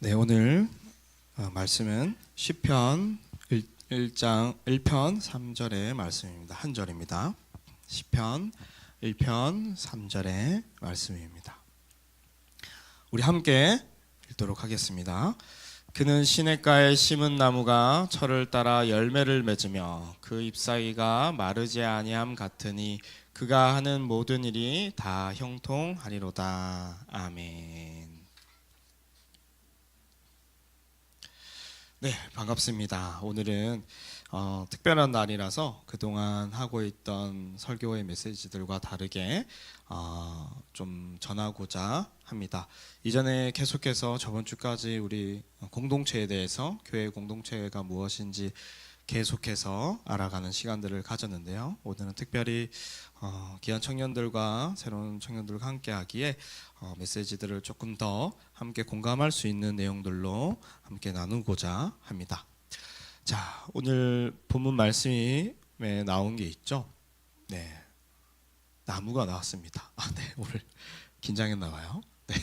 네, 오늘 말씀은 시편 1장 1편 3절의 말씀입니다. 한 절입니다. 시편 1편 3절의 말씀입니다. 우리 함께 읽도록 하겠습니다. 그는 시냇가에 심은 나무가 철을 따라 열매를 맺으며 그 잎사귀가 마르지 아니함 같으니 그가 하는 모든 일이 다 형통하리로다. 아멘. 네, 반갑습니다. 오늘은 특별한 날이라서 그동안 하고 있던 설교의 메시지들과 다르게 좀 전하고자 합니다. 이전에 계속해서 저번 주까지 우리 공동체에 대해서, 교회 공동체가 무엇인지 계속해서 알아가는 시간들을 가졌는데요. 오늘은 특별히 귀한 청년들과 새로운 청년들과 함께 하기에 메시지들을 조금 더 함께 공감할 수 있는 내용들로 함께 나누고자 합니다. 자, 오늘 본문 말씀에 나온 게 있죠. 네, 나무가 나왔습니다. 네, 오늘 긴장했나 봐요. 네.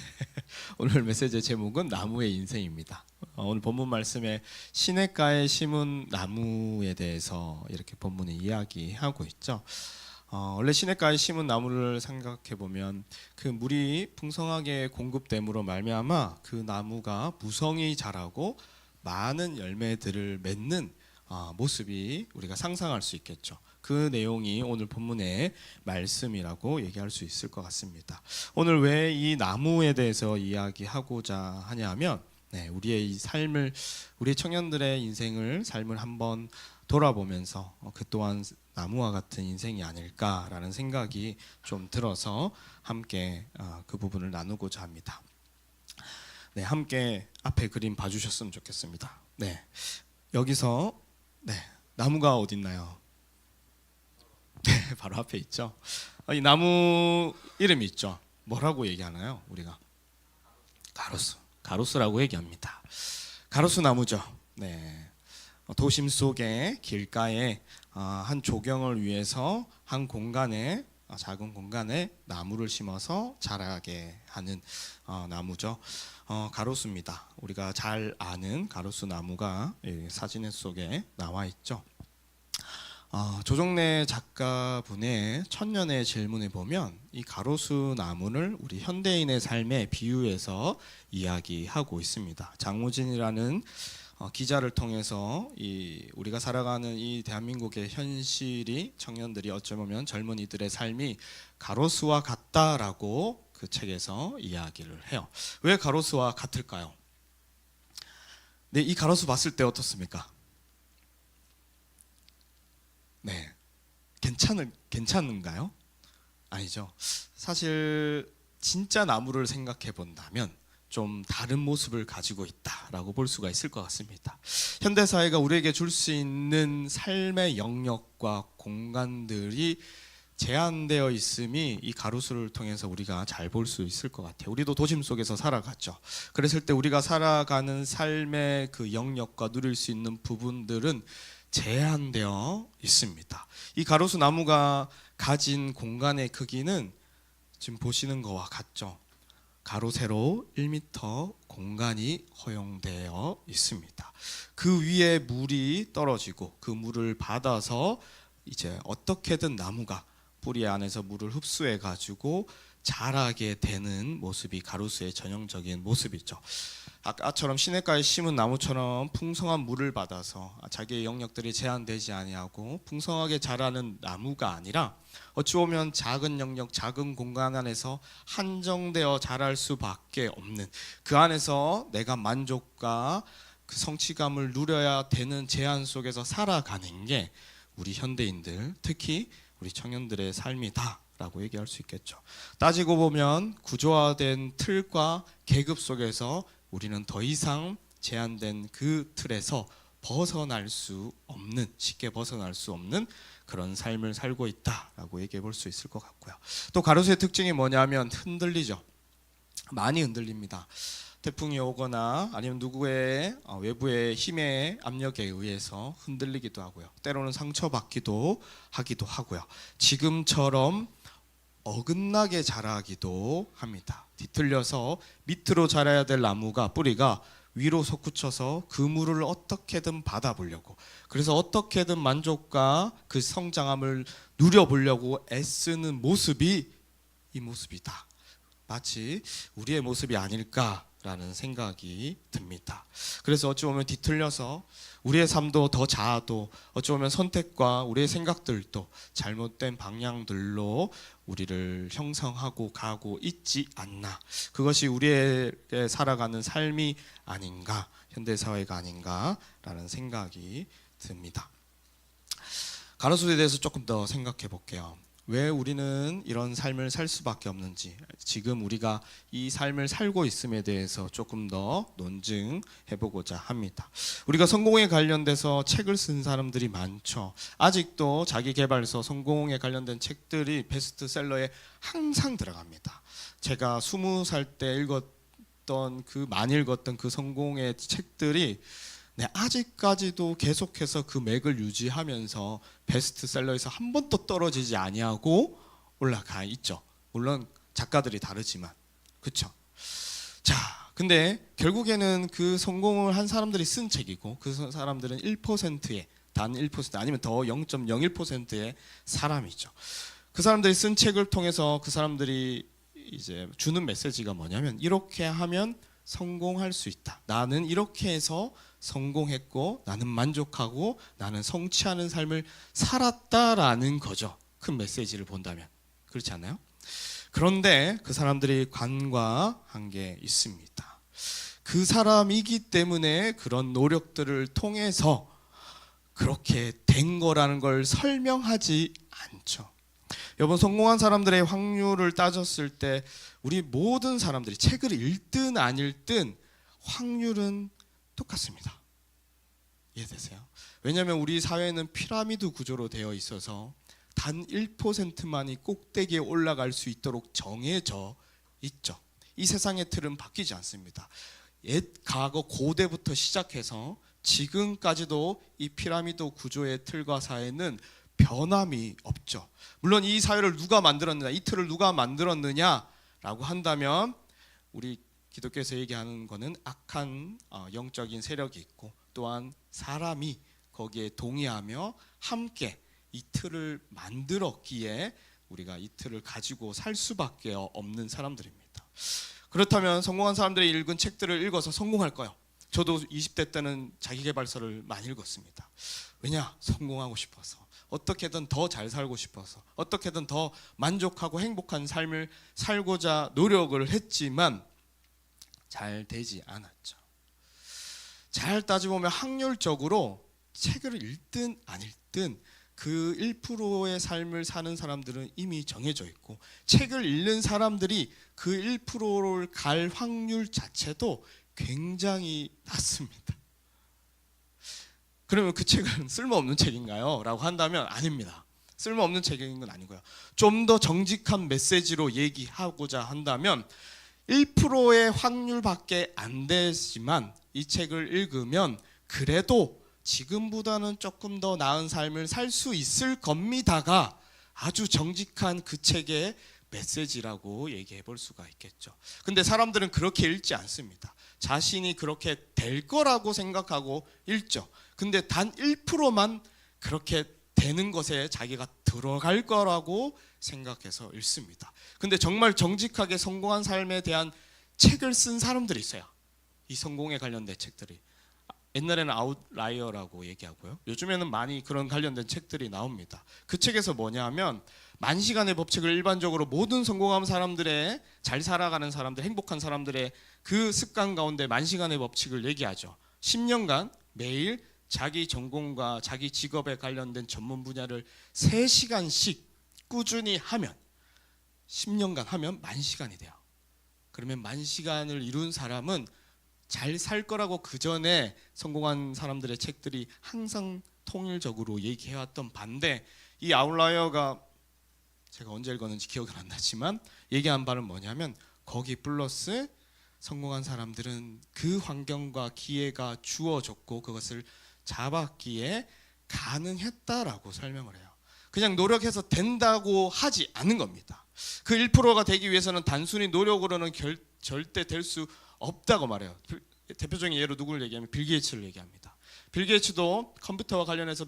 오늘 메시지의 제목은 나무의 인생입니다. 오늘 본문 말씀에 시냇가에 심은 나무에 대해서 이렇게 본문이 이야기하고 있죠. 원래 시냇가에 심은 나무를 생각해 보면 그 물이 풍성하게 공급됨으로 말미암아 그 나무가 무성히 자라고 많은 열매들을 맺는 모습이 우리가 상상할 수 있겠죠. 그 내용이 오늘 본문의 말씀이라고 얘기할 수 있을 것 같습니다. 오늘 왜 이 나무에 대해서 이야기하고자 하냐면, 우리의 이 삶을, 우리 청년들의 인생을, 삶을 한번 돌아보면서 그 또한 나무와 같은 인생이 아닐까라는 생각이 좀 들어서 함께 그 부분을 나누고자 합니다. 네, 함께 앞에 그림 봐주셨으면 좋겠습니다. 네, 여기서 나무가 어디 있나요? 네, 바로 앞에 있죠. 이 나무 이름이 있죠. 뭐라고 얘기하나요? 우리가 가로수라고 얘기합니다. 가로수 나무죠. 네, 도심 속의 길가에 한 조경을 위해서 한 공간에, 작은 공간에 나무를 심어서 자라게 하는 나무죠. 가로수입니다. 우리가 잘 아는 가로수 나무가 사진 속에 나와 있죠. 조정래 작가분의 천년의 질문에 보면 이 가로수 나무를 우리 현대인의 삶에 비유해서 이야기하고 있습니다. 장무진이라는 기자를 통해서 우리가 살아가는 이 대한민국의 현실이, 청년들이 어쩌면 젊은이들의 삶이 가로수와 같다라고 그 책에서 이야기를 해요. 왜 가로수와 같을까요? 네, 이 가로수 봤을 때 어떻습니까? 네, 괜찮은가요? 아니죠. 사실 진짜 나무를 생각해 본다면 좀 다른 모습을 가지고 있다라고 볼 수가 있을 것 같습니다. 현대 사회가 우리에게 줄 수 있는 삶의 영역과 공간들이 제한되어 있음이 이 가로수를 통해서 우리가 잘 볼 수 있을 것 같아요. 우리도 도심 속에서 살아갔죠. 그랬을 때 우리가 살아가는 삶의 그 영역과 누릴 수 있는 부분들은 제한되어 있습니다. 이 가로수 나무가 가진 공간의 크기는 지금 보시는 것과 같죠. 가로 세로 1m 공간이 허용되어 있습니다. 그 위에 물이 떨어지고 그 물을 받아서 이제 어떻게든 나무가 뿌리 안에서 물을 흡수해 가지고 자라게 되는 모습이 가로수의 전형적인 모습이죠. 아까처럼 시냇가에 심은 나무처럼 풍성한 물을 받아서 자기의 영역들이 제한되지 아니하고 풍성하게 자라는 나무가 아니라 어찌 보면 작은 영역, 작은 공간 안에서 한정되어 자랄 수밖에 없는, 그 안에서 내가 만족과 그 성취감을 누려야 되는 제한 속에서 살아가는 게 우리 현대인들, 특히 우리 청년들의 삶이다라고 얘기할 수 있겠죠. 따지고 보면 구조화된 틀과 계급 속에서 우리는 더 이상 제한된 그 틀에서 벗어날 수 없는, 쉽게 벗어날 수 없는 그런 삶을 살고 있다라고 얘기해 볼 수 있을 것 같고요. 또 가로수의 특징이 뭐냐면 흔들리죠. 많이 흔들립니다. 태풍이 오거나 아니면 누구의 외부의 힘의 압력에 의해서 흔들리기도 하고요. 때로는 상처받기도 하고요. 지금처럼 어긋나게 자라기도 합니다. 뒤틀려서 밑으로 자라야 될 나무가, 뿌리가 위로 솟구쳐서 그 물을 어떻게든 받아보려고, 그래서 어떻게든 만족과 그 성장함을 누려보려고 애쓰는 모습이 이 모습이다. 마치 우리의 모습이 아닐까라는 생각이 듭니다. 그래서 어찌 보면 뒤틀려서 우리의 삶도 더 자아도 어찌 보면 선택과 우리의 생각들도 잘못된 방향들로 우리를 형성하고 가고 있지 않나. 그것이 우리의 살아가는 삶이 아닌가, 현대사회가 아닌가라는 생각이 듭니다. 가로수에 대해서 조금 더 생각해 볼게요. 왜 우리는 이런 삶을 살 수밖에 없는지, 지금 우리가 이 삶을 살고 있음에 대해서 조금 더 논증해 보고자 합니다. 우리가 성공에 관련돼서 책을 쓴 사람들이 많죠. 아직도 자기계발서 성공에 관련된 책들이 베스트셀러에 항상 들어갑니다. 제가 20살 때 읽었던 많이 읽었던 그 성공의 책들이 아직까지도 계속해서 그 맥을 유지하면서 베스트셀러에서 한 번도 떨어지지 아니하고 올라가 있죠. 물론 작가들이 다르지만, 그렇죠? 자, 근데 결국에는 그 성공을 한 사람들이 쓴 책이고, 그 사람들은 1%의 단 1% 아니면 더 0.01%의 사람이죠. 그 사람들이 쓴 책을 통해서 그 사람들이 이제 주는 메시지가 뭐냐면, 이렇게 하면 성공할 수 있다. 나는 이렇게 해서 성공했고, 나는 만족하고, 나는 성취하는 삶을 살았다라는 거죠. 큰 메시지를 본다면. 그렇지 않나요? 그런데 그 사람들이 간과한 게 있습니다. 그 사람이기 때문에 그런 노력들을 통해서 그렇게 된 거라는 걸 설명하지 않죠. 여러분, 성공한 사람들의 확률을 따졌을 때 우리 모든 사람들이 책을 읽든 안 읽든 확률은 똑같습니다. 이해되세요? 왜냐하면 우리 사회는 피라미드 구조로 되어 있어서 단 1%만이 꼭대기에 올라갈 수 있도록 정해져 있죠. 이 세상의 틀은 바뀌지 않습니다. 옛 과거 고대부터 시작해서 지금까지도 이 피라미드 구조의 틀과 사회는 변함이 없죠. 물론 이 사회를 누가 만들었느냐, 이 틀을 누가 만들었느냐라고 한다면 우리 기독교에서 얘기하는 거는 악한 영적인 세력이 있고, 또한 사람이 거기에 동의하며 함께 이 틀을 만들었기에 우리가 이 틀을 가지고 살 수밖에 없는 사람들입니다. 그렇다면 성공한 사람들이 읽은 책들을 읽어서 성공할까요? 저도 20대 때는 자기계발서를 많이 읽었습니다. 왜냐? 성공하고 싶어서, 어떻게든 더 잘 살고 싶어서, 어떻게든 더 만족하고 행복한 삶을 살고자 노력을 했지만 잘 되지 않았죠. 잘 따져보면 확률적으로 책을 읽든 안 읽든 그 1%의 삶을 사는 사람들은 이미 정해져 있고, 책을 읽는 사람들이 그 1%를 갈 확률 자체도 굉장히 낮습니다. 그러면 그 책은 쓸모없는 책인가요? 라고 한다면 아닙니다. 쓸모없는 책인 건 아니고요. 좀 더 정직한 메시지로 얘기하고자 한다면 1%의 확률밖에 안 되지만 이 책을 읽으면 그래도 지금보다는 조금 더 나은 삶을 살 수 있을 겁니다가 아주 정직한 그 책의 메시지라고 얘기해 볼 수가 있겠죠. 근데 사람들은 그렇게 읽지 않습니다. 자신이 그렇게 될 거라고 생각하고 읽죠. 근데 단 1%만 그렇게 되는 것에 자기가 들어갈 거라고 생각해서 읽습니다. 근데 정말 정직하게 성공한 삶에 대한 책을 쓴 사람들이 있어요. 이 성공에 관련된 책들이. 옛날에는 아웃라이어라고 얘기하고요. 요즘에는 많이 그런 관련된 책들이 나옵니다. 그 책에서 뭐냐 하면 만시간의 법칙을 일반적으로 모든 성공한 사람들의, 잘 살아가는 사람들, 행복한 사람들의 그 습관 가운데 만시간의 법칙을 얘기하죠. 10년간 매일 자기 전공과 자기 직업에 관련된 전문 분야를 3시간씩 꾸준히 하면 10년간 하면 10,000시간이 돼요. 그러면 10,000시간을 이룬 사람은 잘 살 거라고 그 전에 성공한 사람들의 책들이 항상 통일적으로 얘기해왔던 반대, 이 아웃라이어가 제가 언제 읽었는지 기억은 안 나지만 얘기한 바는 뭐냐면, 거기 플러스 성공한 사람들은 그 환경과 기회가 주어졌고 그것을 잡았기에 가능했다라고 설명을 해요. 그냥 노력해서 된다고 하지 않는 겁니다. 그 1%가 되기 위해서는 단순히 노력으로는 절대 될 수 없다고 말해요. 대표적인 예로 누구를 얘기하면 빌 게이츠를 얘기합니다. 빌 게이츠도 컴퓨터와 관련해서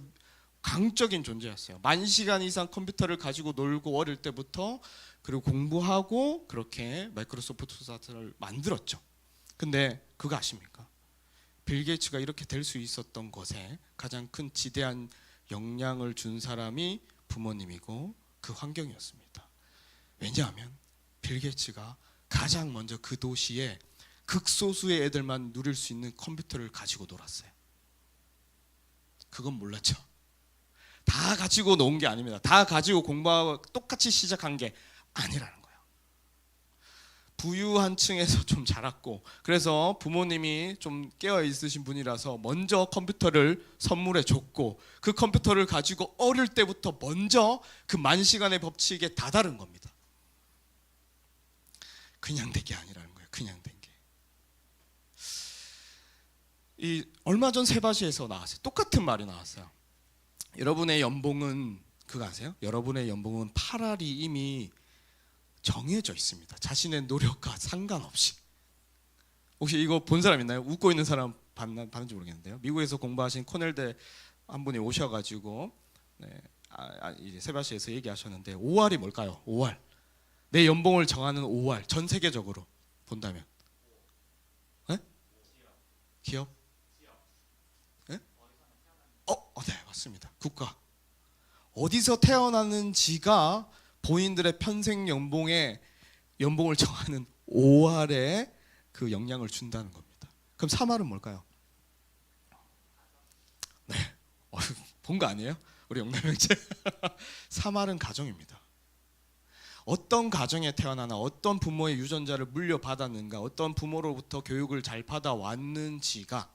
강적인 존재였어요. 10,000시간 이상 컴퓨터를 가지고 놀고 어릴 때부터 그리고 공부하고 그렇게 마이크로소프트를 만들었죠. 근데 그거 아십니까? 빌 게이츠가 이렇게 될 수 있었던 것에 가장 큰 지대한 영향을 준 사람이 부모님이고 그 환경이었습니다. 왜냐하면 빌 게이츠가 가장 먼저 그 도시에 극소수의 애들만 누릴 수 있는 컴퓨터를 가지고 놀았어요. 그건 몰랐죠. 다 가지고 논 게 아닙니다. 다 가지고 공부하고 똑같이 시작한 게 아니라는 거예요. 부유한 층에서 좀 자랐고, 그래서 부모님이 좀 깨어 있으신 분이라서 먼저 컴퓨터를 선물해 줬고, 그 컴퓨터를 가지고 어릴 때부터 먼저 그 10,000시간의 법칙에 다다른 겁니다. 그냥 된 게 아니라는 거예요. 그냥 된 게. 이 얼마 전 세바시에서 나왔어요. 똑같은 말이 나왔어요. 여러분의 연봉은 그거 아세요? 여러분의 연봉은 8알이 이미 정해져 있습니다. 자신의 노력과 상관없이. 혹시 이거 본 사람 있나요? 웃고 있는 사람 봤는지 모르겠는데요. 미국에서 공부하신 코넬대 한 분이 오셔가지고 이제 세바시에서 얘기하셨는데 5알이 뭘까요? 5알. 내 연봉을 정하는 5알. 전 세계적으로 본다면. 네? 기업? 네? 네, 맞습니다. 국가. 어디서 태어나는지가 본인들의 평생 연봉을 정하는 5알에 그 영향을 준다는 겁니다. 그럼 3알은 뭘까요? 네, 본 거 아니에요? 우리 영남형제. 3알은 가정입니다. 어떤 가정에 태어나나 어떤 부모의 유전자를 물려받았는가, 어떤 부모로부터 교육을 잘 받아왔는지가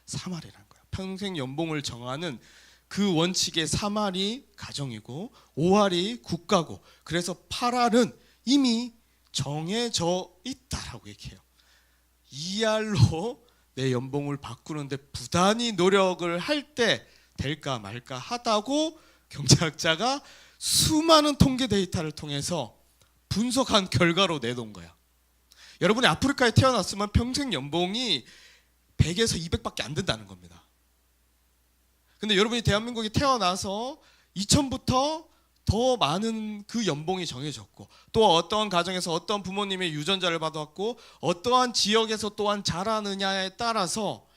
3알이라는 거예요. 평생 연봉을 정하는 그 원칙의 3알이 가정이고 5알이 국가고, 그래서 8알은 이미 정해져 있다라고 얘기해요. 2알로 내 연봉을 바꾸는데 부단히 노력을 할 때 될까 말까 하다고 경제학자가 수많은 통계 데이터를 통해서 분석한 결과로 내놓은 거야. 여러분이 아프리카에 태어났으면 평생 연봉이 100에서 200밖에 안 된다는 겁니다. 근데 여러분이 대한민국에 태어나서 2000부터 더 많은 그 연봉이 정해졌고, 또 어떠한 가정에서 어떤 부모님의 유전자를 받았고 어떠한 지역에서 또한 자라느냐에 따라서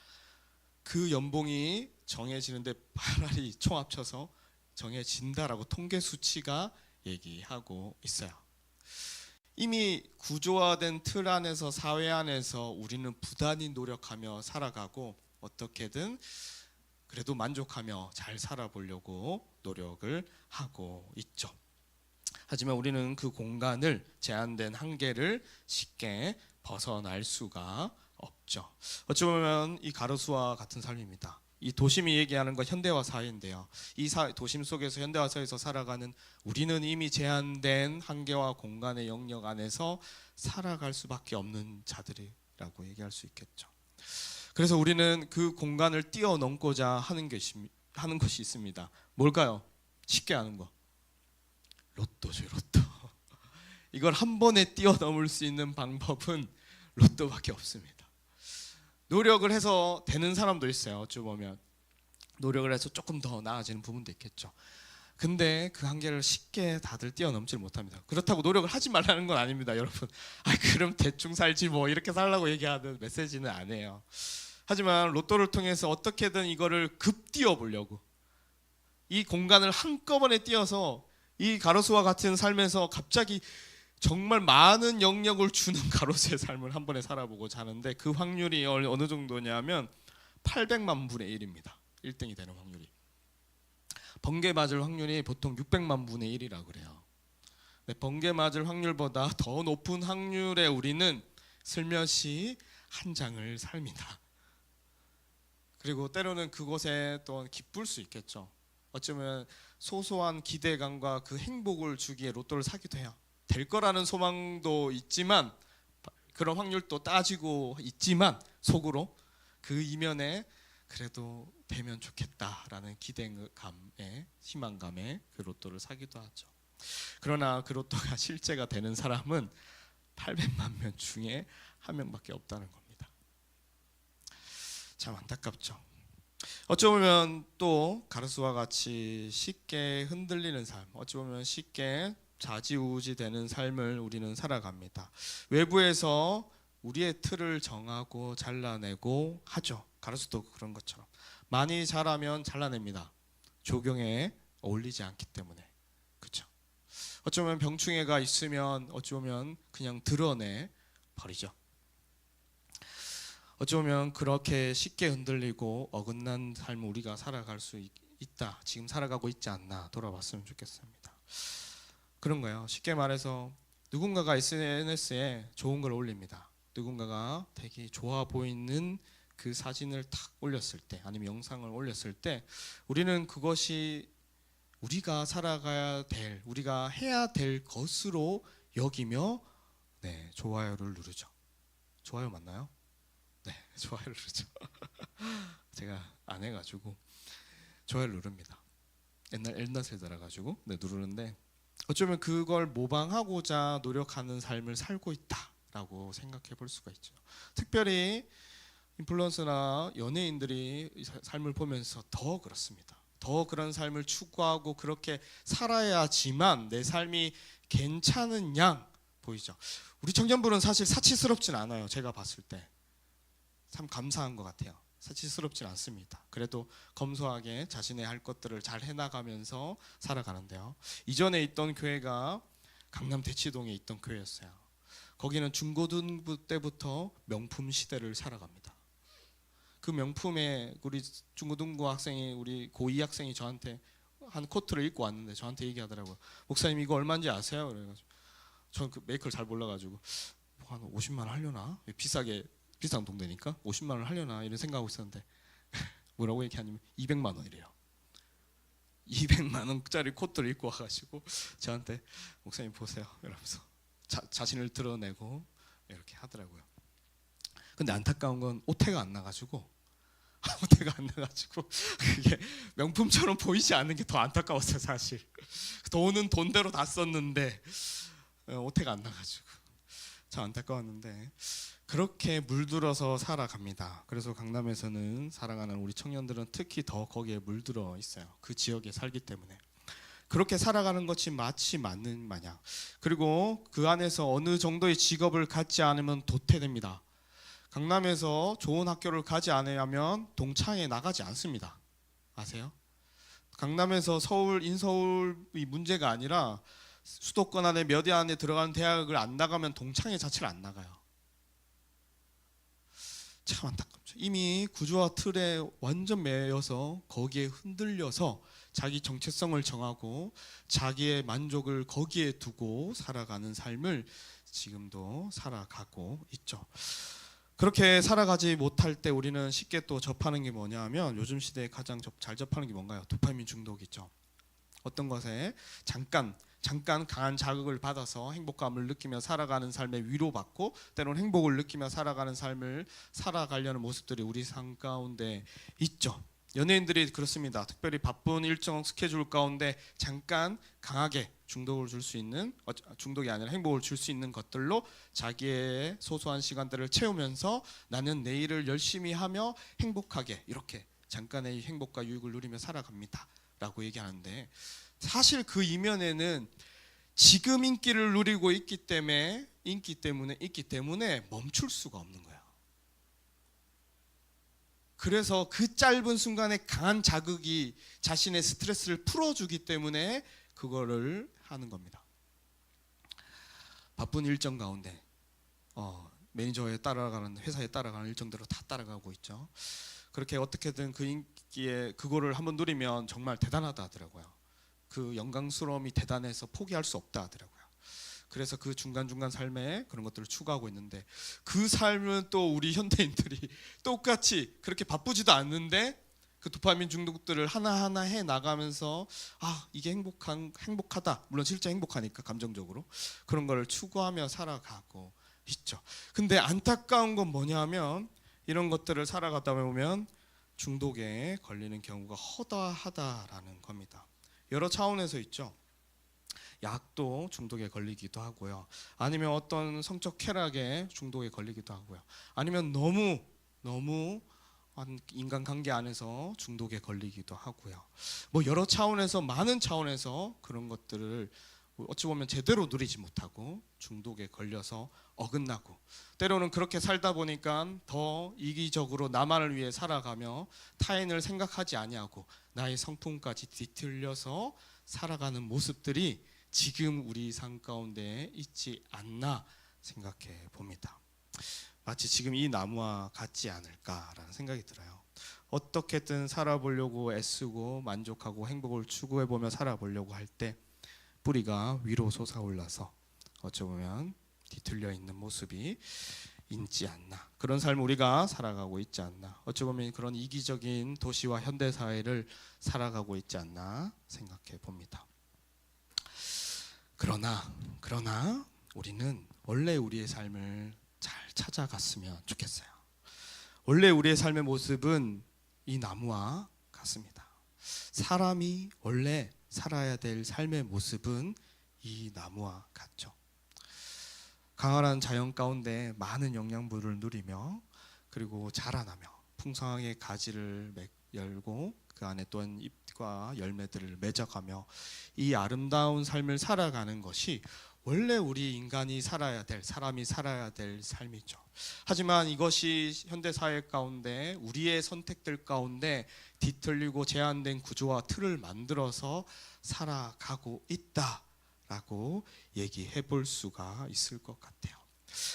그 연봉이 정해지는데 8알이 총 합쳐서 정해진다라고 통계 수치가 얘기하고 있어요. 이미 구조화된 틀 안에서, 사회 안에서 우리는 부단히 노력하며 살아가고 어떻게든 그래도 만족하며 잘 살아보려고 노력을 하고 있죠. 하지만 우리는 그 공간을, 제한된 한계를 쉽게 벗어날 수가 없죠. 어찌 보면 이 가로수와 같은 삶입니다. 이 도심이 얘기하는 건 현대화 사회인데요. 이 도심 속에서, 현대화 사회에서 살아가는 우리는 이미 제한된 한계와 공간의 영역 안에서 살아갈 수밖에 없는 자들이라고 얘기할 수 있겠죠. 그래서 우리는 그 공간을 뛰어넘고자 하는 것이 있습니다. 뭘까요? 쉽게 하는 거. 로또죠, 로또. 이걸 한 번에 뛰어넘을 수 있는 방법은 로또밖에 없습니다. 노력을 해서 되는 사람도 있어요. 어찌 보면 노력을 해서 조금 더 나아지는 부분도 있겠죠. 근데 그 한계를 쉽게 다들 뛰어넘지 못합니다. 그렇다고 노력을 하지 말라는 건 아닙니다, 여러분. 그럼 대충 살지 뭐 이렇게 살라고 얘기하는 메시지는 아니에요. 하지만 로또를 통해서 어떻게든 이거를 급 뛰어보려고, 이 공간을 한꺼번에 뛰어서 이 가로수와 같은 삶에서 갑자기 정말 많은 영역을 주는 가로수의 삶을 한 번에 살아보고자 하는데, 그 확률이 어느 정도냐면 800만 분의 1입니다. 1등이 되는 확률이. 번개 맞을 확률이 보통 600만 분의 1이라고 그래요. 근데 번개 맞을 확률보다 더 높은 확률에 우리는 슬며시 한 장을 삽니다. 그리고 때로는 그곳에 또 기쁠 수 있겠죠. 어쩌면 소소한 기대감과 그 행복을 주기에 로또를 사기도 해요. 될 거라는 소망도 있지만, 그런 확률도 따지고 있지만, 속으로 그 이면에 그래도 되면 좋겠다라는 기대감에, 희망감에 그 로또를 사기도 하죠. 그러나 그 로또가 실제가 되는 사람은 800만 명 중에 한 명밖에 없다는 겁니다. 참 안타깝죠. 어쩌면 또 가르스와 같이 쉽게 흔들리는 삶, 어찌 보면 쉽게 좌지우지되는 삶을 우리는 살아갑니다. 외부에서 우리의 틀을 정하고 잘라내고 하죠. 가르스도 그런 것처럼 많이 자라면 잘라냅니다. 조경에 어울리지 않기 때문에. 그렇죠. 어쩌면 병충해가 있으면 어쩌면 그냥 드러내 버리죠. 어쩌면 그렇게 쉽게 흔들리고 어긋난 삶을 우리가 살아갈 수 있다. 지금 살아가고 있지 않나 돌아봤으면 좋겠습니다. 그런 거예요. 쉽게 말해서 누군가가 SNS에 좋은 걸 올립니다. 누군가가 되게 좋아 보이는 그 사진을 탁 올렸을 때 아니면 영상을 올렸을 때 우리는 그것이 우리가 살아가야 될, 우리가 해야 될 것으로 여기며 좋아요를 누르죠. 좋아요 맞나요? 네, 좋아요를 누르죠. 제가 안 해가지고 좋아요를 누릅니다. 옛날 세대라 가지고 누르는데 어쩌면 그걸 모방하고자 노력하는 삶을 살고 있다라고 생각해 볼 수가 있죠. 특별히 인플루언서나 연예인들이 삶을 보면서 더 그렇습니다. 더 그런 삶을 추구하고 그렇게 살아야지만 내 삶이 괜찮은 양 보이죠. 우리 청년부는 사실 사치스럽진 않아요. 제가 봤을 때 참 감사한 것 같아요. 사치스럽진 않습니다. 그래도 검소하게 자신의 할 것들을 잘 해나가면서 살아가는데요. 이전에 있던 교회가 강남 대치동에 있던 교회였어요. 거기는 중고등부 때부터 명품 시대를 살아갑니다. 그 명품에 우리 중고등부 학생이 우리 고2 학생이 저한테 한 코트를 입고 왔는데 저한테 얘기하더라고요. 목사님 이거 얼마인지 아세요? 그래가지고 저는 그 메이커를 잘 몰라가지고 한 50만 원 하려나? 비싼 동네니까 50만 원 하려나 이런 생각하고 있었는데 뭐라고 얘기하냐면 200만 원이래요. 200만 원짜리 코트를 입고 와가지고 저한테 목사님 보세요 이러면서 자신을 드러내고 이렇게 하더라고요. 근데 안타까운 건 오태가 안 나가지고 그게 명품처럼 보이지 않는 게 더 안타까웠어요. 사실 돈은 돈대로 다 썼는데 오태가 안 나가지고 참 안타까웠는데 그렇게 물들어서 살아갑니다. 그래서 강남에서는 살아가는 우리 청년들은 특히 더 거기에 물들어 있어요. 그 지역에 살기 때문에 그렇게 살아가는 것이 마치 맞는 마냥. 그리고 그 안에서 어느 정도의 직업을 갖지 않으면 도태됩니다. 강남에서 좋은 학교를 가지 않으면 동창회 나가지 않습니다. 아세요? 강남에서 서울, 인서울이 문제가 아니라 수도권 안에 몇 위 안에 들어가는 대학을 안 나가면 동창회 자체를 안 나가요. 참 안타깝죠. 이미 구조와 틀에 완전 매여서 거기에 흔들려서 자기 정체성을 정하고 자기의 만족을 거기에 두고 살아가는 삶을 지금도 살아가고 있죠. 그렇게 살아가지 못할 때 우리는 쉽게 또 접하는 게 뭐냐 하면 요즘 시대에 가장 잘 접하는 게 뭔가요? 도파민 중독이죠. 어떤 것에 잠깐 강한 자극을 받아서 행복감을 느끼며 살아가는 삶에 위로받고 때로는 행복을 느끼며 살아가는 삶을 살아가려는 모습들이 우리 삶 가운데 있죠. 연예인들이 그렇습니다. 특별히 바쁜 일정 스케줄 가운데 잠깐 강하게 중독을 줄 수 있는 중독이 아니라 행복을 줄 수 있는 것들로 자기의 소소한 시간들을 채우면서 나는 내일을 열심히 하며 행복하게 이렇게 잠깐의 행복과 유익을 누리며 살아갑니다 라고 얘기하는데 사실 그 이면에는 지금 인기를 누리고 있기 때문에 멈출 수가 없는 거예요. 그래서 그 짧은 순간에 강한 자극이 자신의 스트레스를 풀어주기 때문에 그거를 하는 겁니다. 바쁜 일정 가운데 매니저에 따라가는 회사에 따라가는 일정대로 다 따라가고 있죠. 그렇게 어떻게든 그 인기에 그거를 한번 누리면 정말 대단하다 하더라고요. 그 영광스러움이 대단해서 포기할 수 없다 하더라고요. 그래서 그 중간중간 삶에 그런 것들을 추구하고 있는데 그 삶은 또 우리 현대인들이 똑같이 그렇게 바쁘지도 않는데 그 도파민 중독들을 하나하나 해 나가면서 이게 행복하다. 물론 실제 행복하니까 감정적으로 그런 거를 추구하며 살아가고 있죠. 근데 안타까운 건 뭐냐면 이런 것들을 살아가다 보면 중독에 걸리는 경우가 허다하다라는 겁니다. 여러 차원에서 있죠. 약도 중독에 걸리기도 하고요. 아니면 어떤 성적 쾌락에 중독에 걸리기도 하고요. 아니면 너무 인간관계 안에서 중독에 걸리기도 하고요. 뭐 여러 차원에서 많은 차원에서 그런 것들을 어찌 보면 제대로 누리지 못하고 중독에 걸려서 어긋나고 때로는 그렇게 살다 보니까 더 이기적으로 나만을 위해 살아가며 타인을 생각하지 아니하고 나의 성품까지 뒤틀려서 살아가는 모습들이 지금 우리 삶 가운데 있지 않나 생각해 봅니다. 마치 지금 이 나무와 같지 않을까라는 생각이 들어요. 어떻게든 살아보려고 애쓰고 만족하고 행복을 추구해보며 살아보려고 할 때 뿌리가 위로 솟아올라서 어쩌면 뒤틀려 있는 모습이 있지 않나, 그런 삶을 우리가 살아가고 있지 않나, 어쩌면 그런 이기적인 도시와 현대사회를 살아가고 있지 않나 생각해 봅니다. 그러나 우리는 원래 우리의 삶을 잘 찾아갔으면 좋겠어요. 원래 우리의 삶의 모습은 이 나무와 같습니다. 사람이 원래 살아야 될 삶의 모습은 이 나무와 같죠. 강활한 자연 가운데 많은 영양분을 누리며 그리고 자라나며 풍성하게 가지를 열고 그 안에 또한 잎과 열매들을 맺어가며 이 아름다운 삶을 살아가는 것이 원래 우리 인간이 살아야 될, 사람이 살아야 될 삶이죠. 하지만 이것이 현대사회 가운데 우리의 선택들 가운데 뒤틀리고 제한된 구조와 틀을 만들어서 살아가고 있다라고 얘기해 볼 수가 있을 것 같아요.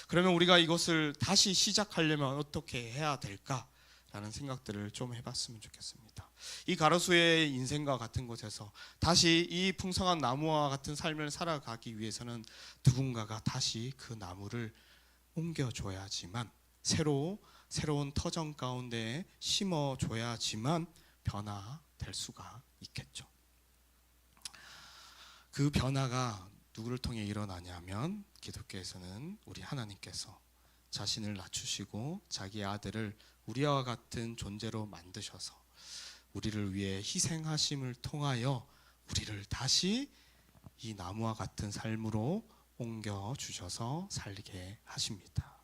그러면 우리가 이것을 다시 시작하려면 어떻게 해야 될까? 라는 생각들을 좀 해봤으면 좋겠습니다. 이 가로수의 인생과 같은 곳에서 다시 이 풍성한 나무와 같은 삶을 살아가기 위해서는 누군가가 다시 그 나무를 옮겨줘야지만 새로운 터전 가운데 심어줘야지만 변화될 수가 있겠죠. 그 변화가 누구를 통해 일어나냐면 기독교에서는 우리 하나님께서 자신을 낮추시고 자기의 아들을 우리와 같은 존재로 만드셔서 우리를 위해 희생하심을 통하여 우리를 다시 이 나무와 같은 삶으로 옮겨 주셔서 살게 하십니다.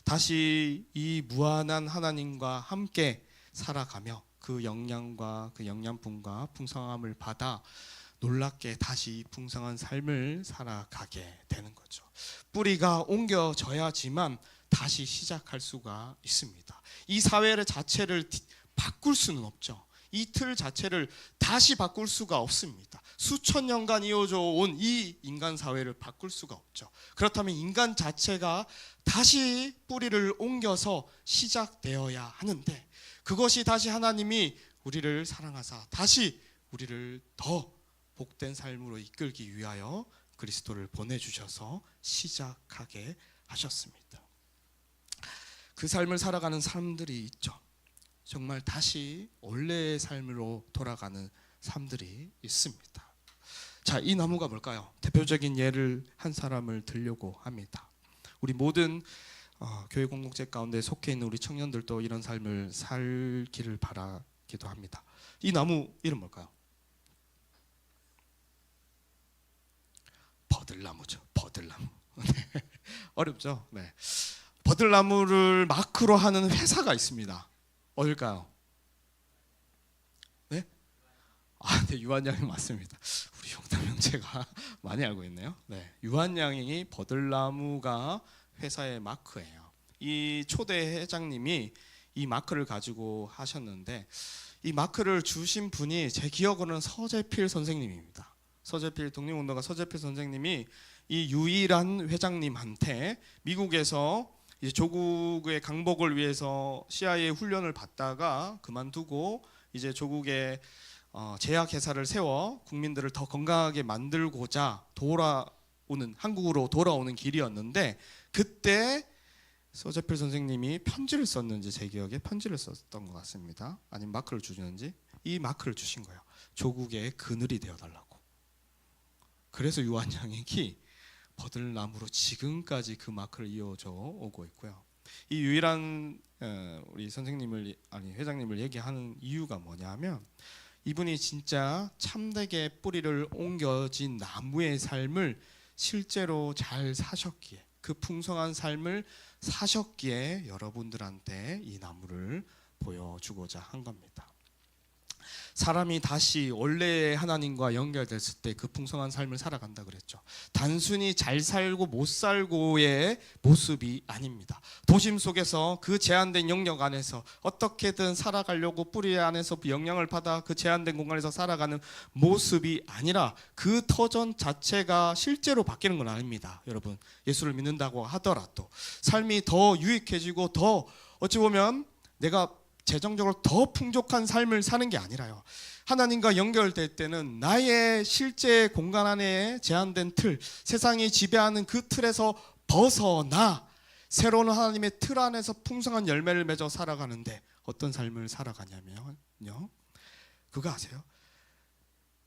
다시 이 무한한 하나님과 함께 살아가며 그 영양과 그 영양분과 풍성함을 받아 놀랍게 다시 풍성한 삶을 살아가게 되는 거죠. 뿌리가 옮겨져야지만 다시 시작할 수가 있습니다. 이 사회 자체를 바꿀 수는 없죠. 이 틀 자체를 다시 바꿀 수가 없습니다. 수천 년간 이어져 온 이 인간 사회를 바꿀 수가 없죠. 그렇다면 인간 자체가 다시 뿌리를 옮겨서 시작되어야 하는데 그것이 다시 하나님이 우리를 사랑하사 다시 우리를 더 복된 삶으로 이끌기 위하여 그리스도를 보내주셔서 시작하게 하셨습니다. 그 삶을 살아가는 사람들이 있죠. 정말 다시 원래의 삶으로 돌아가는 사람들이 있습니다. 자, 이 나무가 뭘까요? 대표적인 예를 한 사람을 들려고 합니다. 우리 모든 교회 공동체 가운데 속해 있는 우리 청년들도 이런 삶을 살기를 바라기도 합니다. 이 나무 이름 뭘까요? 버들나무죠. 버들나무. 어렵죠? 네. 버들나무를 마크로 하는 회사가 있습니다. 어딜까요? 네? 네, 유한양이 맞습니다. 우리 용담 형제가 많이 알고 있네요. 네, 유한양이 버들나무가 회사의 마크예요. 이 초대 회장님이 이 마크를 가지고 하셨는데 이 마크를 주신 분이 제 기억으로는 서재필 선생님입니다. 서재필 독립운동가 서재필 선생님이 이 유일한 회장님한테 미국에서 이제 조국의 강복을 위해서 CIA 훈련을 받다가 그만두고 이제 조국의 제약 회사를 세워 국민들을 더 건강하게 만들고자 한국으로 돌아오는 길이었는데 그때 서재필 선생님이 편지를 썼는지 제 기억에 편지를 썼던 것 같습니다. 아니면 마크를 주는지 이 마크를 주신 거예요. 조국의 그늘이 되어달라고. 그래서 유한양이 버들나무로 지금까지 그 마크를 이어져 오고 있고요. 이 유일한 우리 회장님을 얘기하는 이유가 뭐냐면 이분이 진짜 참되게 뿌리를 옮겨진 나무의 삶을 실제로 잘 사셨기에 그 풍성한 삶을 사셨기에 여러분들한테 이 나무를 보여주고자 한 겁니다. 사람이 다시 원래의 하나님과 연결됐을 때 그 풍성한 삶을 살아간다 그랬죠. 단순히 잘 살고 못 살고의 모습이 아닙니다. 도심 속에서 그 제한된 영역 안에서 어떻게든 살아가려고 뿌리 안에서 영향을 받아 그 제한된 공간에서 살아가는 모습이 아니라 그 터전 자체가 실제로 바뀌는 건 아닙니다. 여러분, 예수를 믿는다고 하더라도 삶이 더 유익해지고 더 어찌 보면 내가 재정적으로 더 풍족한 삶을 사는 게 아니라요. 하나님과 연결될 때는 나의 실제 공간 안에 제한된 틀, 세상이 지배하는 그 틀에서 벗어나 새로운 하나님의 틀 안에서 풍성한 열매를 맺어 살아가는데 어떤 삶을 살아가냐면요. 그거 아세요?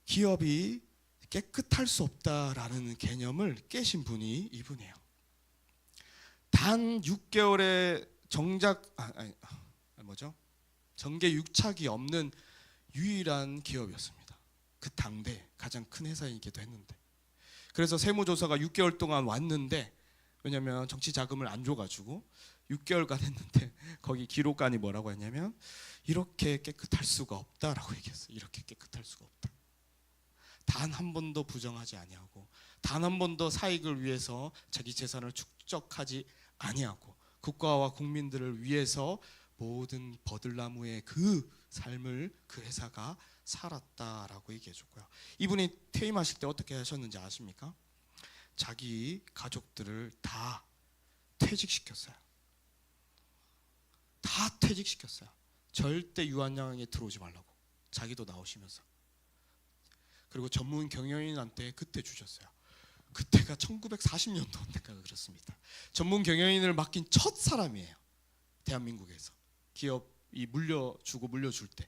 기업이 깨끗할 수 없다라는 개념을 깨신 분이 이분이에요. 단 6개월의 정계 유착이 없는 유일한 기업이었습니다. 그 당대 가장 큰 회사이기도 했는데, 그래서 세무조사가 6개월 동안 왔는데, 왜냐하면 정치 자금을 안 줘가지고 6개월간 했는데 거기 기록관이 뭐라고 했냐면 이렇게 깨끗할 수가 없다라고 얘기했어요. 이렇게 깨끗할 수가 없다. 단 한 번도 부정하지 아니하고 단 한 번도 사익을 위해서 자기 재산을 축적하지 아니하고 국가와 국민들을 위해서 모든 버들나무의 그 삶을 그 회사가 살았다라고 얘기해 줬고요. 이분이 퇴임하실 때 어떻게 하셨는지 아십니까? 자기 가족들을 다 퇴직시켰어요. 다 퇴직시켰어요. 절대 유한양에 들어오지 말라고. 자기도 나오시면서. 그리고 전문 경영인한테 그때 주셨어요. 그때가 1940년도인가 그렇습니다. 전문 경영인을 맡긴 첫 사람이에요. 대한민국에서. 기업이 물려줄 때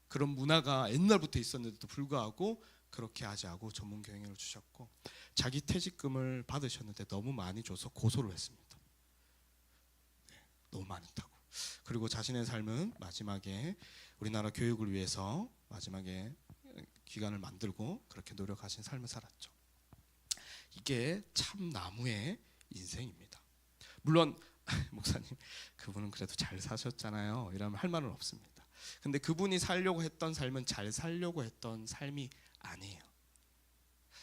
그런 문화가 옛날부터 있었는데도 불구하고 그렇게 하지 않고 전문 경영을 주셨고, 자기 퇴직금을 받으셨는데 너무 많이 줘서 고소를 했습니다. 네, 너무 많다고. 그리고 자신의 삶은 마지막에 우리나라 교육을 위해서 마지막에 기관을 만들고 그렇게 노력하신 삶을 살았죠. 이게 참 나무의 인생입니다. 물론 목사님, 그분은 그래도 잘 사셨잖아요, 이러면 할 말은 없습니다. 근데 그분이 살려고 했던 삶은 잘 살려고 했던 삶이 아니에요.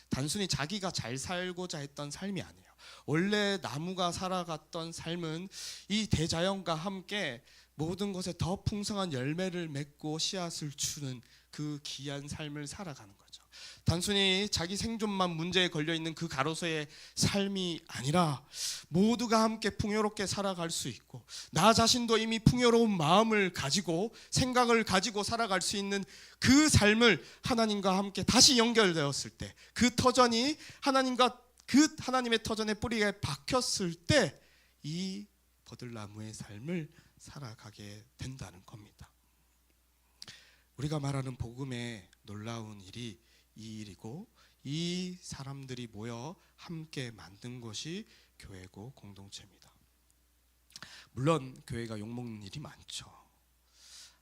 단순히 자기가 잘 살고자 했던 삶이 아니에요. 원래 나무가 살아갔던 삶은 이 대자연과 함께 모든 것에 더 풍성한 열매를 맺고 씨앗을 주는 그 귀한 삶을 살아가는 거죠. 단순히 자기 생존만 문제에 걸려있는 그 가로수의 삶이 아니라 모두가 함께 풍요롭게 살아갈 수 있고, 나 자신도 이미 풍요로운 마음을 가지고 생각을 가지고 살아갈 수 있는 그 삶을 하나님과 함께 다시 연결되었을 때, 그 터전이 하나님의 터전의 뿌리에 박혔을 때 이 버들나무의 삶을 살아가게 된다는 겁니다. 우리가 말하는 복음의 놀라운 일이 이 일이고, 이 사람들이 모여 함께 만든 것이 교회고 공동체입니다. 물론 교회가 욕먹는 일이 많죠.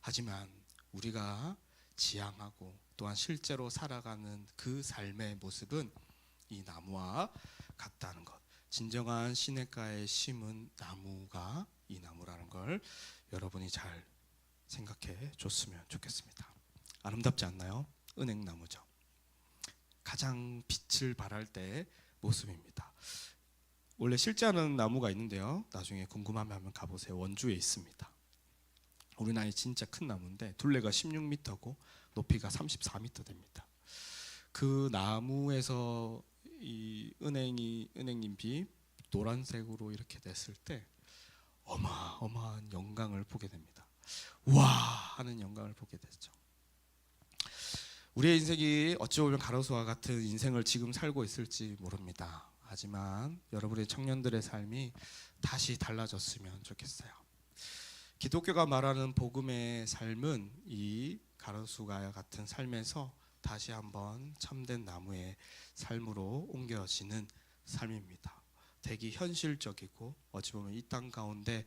하지만 우리가 지향하고 또한 실제로 살아가는 그 삶의 모습은 이 나무와 같다는 것. 진정한 시냇가에 심은 나무가 이 나무라는 걸 여러분이 잘 생각해 줬으면 좋겠습니다. 아름답지 않나요? 은행나무죠. 가장 빛을 발할 때의 모습입니다. 원래 실제하는 나무가 있는데요, 나중에 궁금하면 한번 가보세요. 원주에 있습니다. 우리나라에 진짜 큰 나무인데 둘레가 16m고 높이가 34m 됩니다. 그 나무에서 이 은행잎이 노란색으로 이렇게 됐을 때 어마어마한 영광을 보게 됩니다. 와 하는 영광을 보게 되죠. 우리의 인생이 어찌 보면 가로수와 같은 인생을 지금 살고 있을지 모릅니다. 하지만 여러분의 청년들의 삶이 다시 달라졌으면 좋겠어요. 기독교가 말하는 복음의 삶은 이 가로수와 같은 삶에서 다시 한번 참된 나무의 삶으로 옮겨지는 삶입니다. 되게 현실적이고 어찌 보면 이 땅 가운데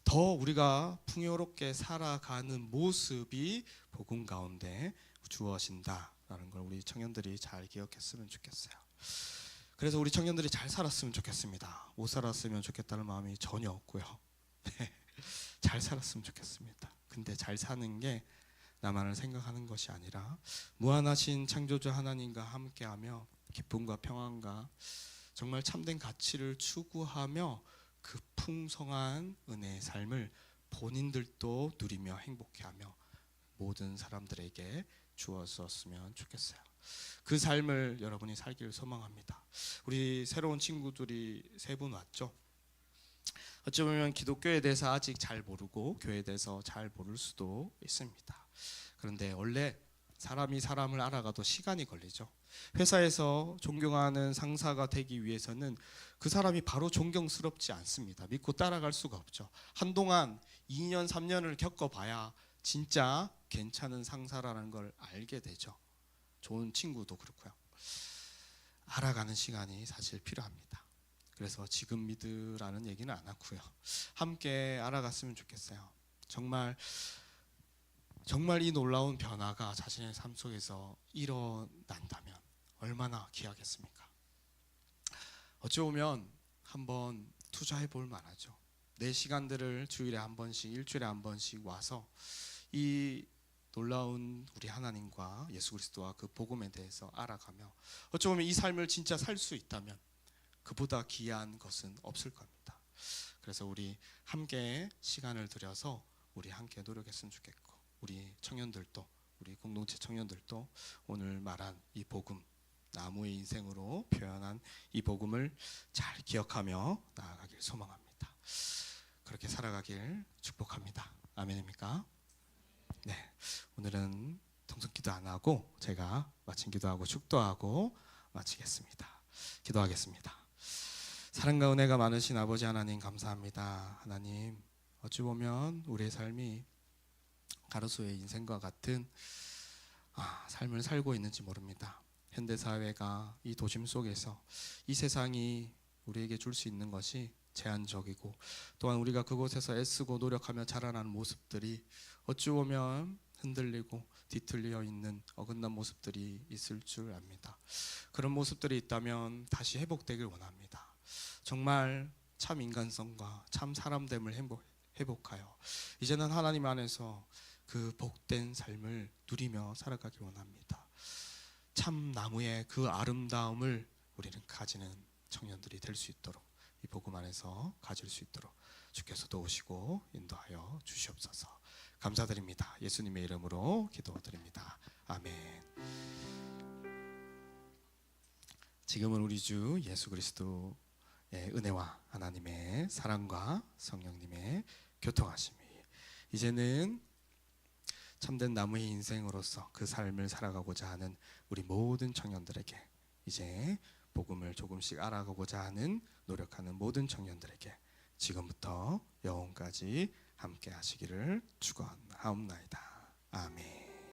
더 우리가 풍요롭게 살아가는 모습이 복음 가운데 주어진다라는 걸 우리 청년들이 잘 기억했으면 좋겠어요. 그래서 우리 청년들이 잘 살았으면 좋겠습니다. 못 살았으면 좋겠다는 마음이 전혀 없고요. 잘 살았으면 좋겠습니다. 근데 잘 사는 게 나만을 생각하는 것이 아니라 무한하신 창조주 하나님과 함께하며 기쁨과 평안과 정말 참된 가치를 추구하며 그 풍성한 은혜의 삶을 본인들도 누리며 행복해하며 모든 사람들에게 주었었으면 좋겠어요. 그 삶을 여러분이 살기를 소망합니다. 우리 새로운 친구들이 3분 왔죠. 어찌 보면 기독교에 대해서 아직 잘 모르고 교회에 대해서 잘 모를 수도 있습니다. 그런데 원래 사람이 사람을 알아가도 시간이 걸리죠. 회사에서 존경하는 상사가 되기 위해서는 그 사람이 바로 존경스럽지 않습니다. 믿고 따라갈 수가 없죠. 한동안 2년, 3년을 겪어봐야 진짜 괜찮은 상사라는 걸 알게 되죠. 좋은 친구도 그렇고요. 알아가는 시간이 사실 필요합니다. 그래서 지금 믿으라는 얘기는 안 하고요. 함께 알아갔으면 좋겠어요. 정말 이 놀라운 변화가 자신의 삶 속에서 일어난다면 얼마나 귀하겠습니까? 어찌 보면 한번 투자해 볼 만하죠. 내 시간들을 주일에 한 번씩, 일주일에 한 번씩 와서 이 놀라운 우리 하나님과 예수 그리스도와 그 복음에 대해서 알아가며 어찌 보면 이 삶을 진짜 살 수 있다면 그보다 귀한 것은 없을 겁니다. 그래서 우리 함께 시간을 들여서 우리 함께 노력했으면 좋겠고, 우리 청년들도, 우리 공동체 청년들도 오늘 말한 이 복음, 나무의 인생으로 표현한 이 복음을 잘 기억하며 나아가길 소망합니다. 그렇게 살아가길 축복합니다. 아멘입니까? 네, 오늘은 통성기도 안 하고 제가 마침 기도하고 축도하고 마치겠습니다. 기도하겠습니다. 사랑과 은혜가 많으신 아버지 하나님 감사합니다. 하나님, 어찌 보면 우리의 삶이 가로수의 인생과 같은 삶을 살고 있는지 모릅니다. 현대사회가 이 도심 속에서 이 세상이 우리에게 줄 수 있는 것이 제한적이고, 또한 우리가 그곳에서 애쓰고 노력하며 자라나는 모습들이 어찌 보면 흔들리고 뒤틀려 있는 어긋난 모습들이 있을 줄 압니다. 그런 모습들이 있다면 다시 회복되길 원합니다. 정말 참 인간성과 참 사람됨을 회복하여 이제는 하나님 안에서 그 복된 삶을 누리며 살아가길 원합니다. 참 나무의 그 아름다움을 우리는 가지는 청년들이 될 수 있도록, 이 복음 안에서 가질 수 있도록 주께서 도우시고 인도하여 주시옵소서. 감사드립니다. 예수님의 이름으로 기도드립니다. 아멘. 지금은 우리 주 예수 그리스도의 은혜와 하나님의 사랑과 성령님의 교통하심이 이제는 참된 나무의 인생으로서 그 삶을 살아가고자 하는 우리 모든 청년들에게, 이제 복음을 조금씩 알아가고자 하는 노력하는 모든 청년들에게 지금부터 영원까지 함께 하시기를 축원하옵나이다. 아멘.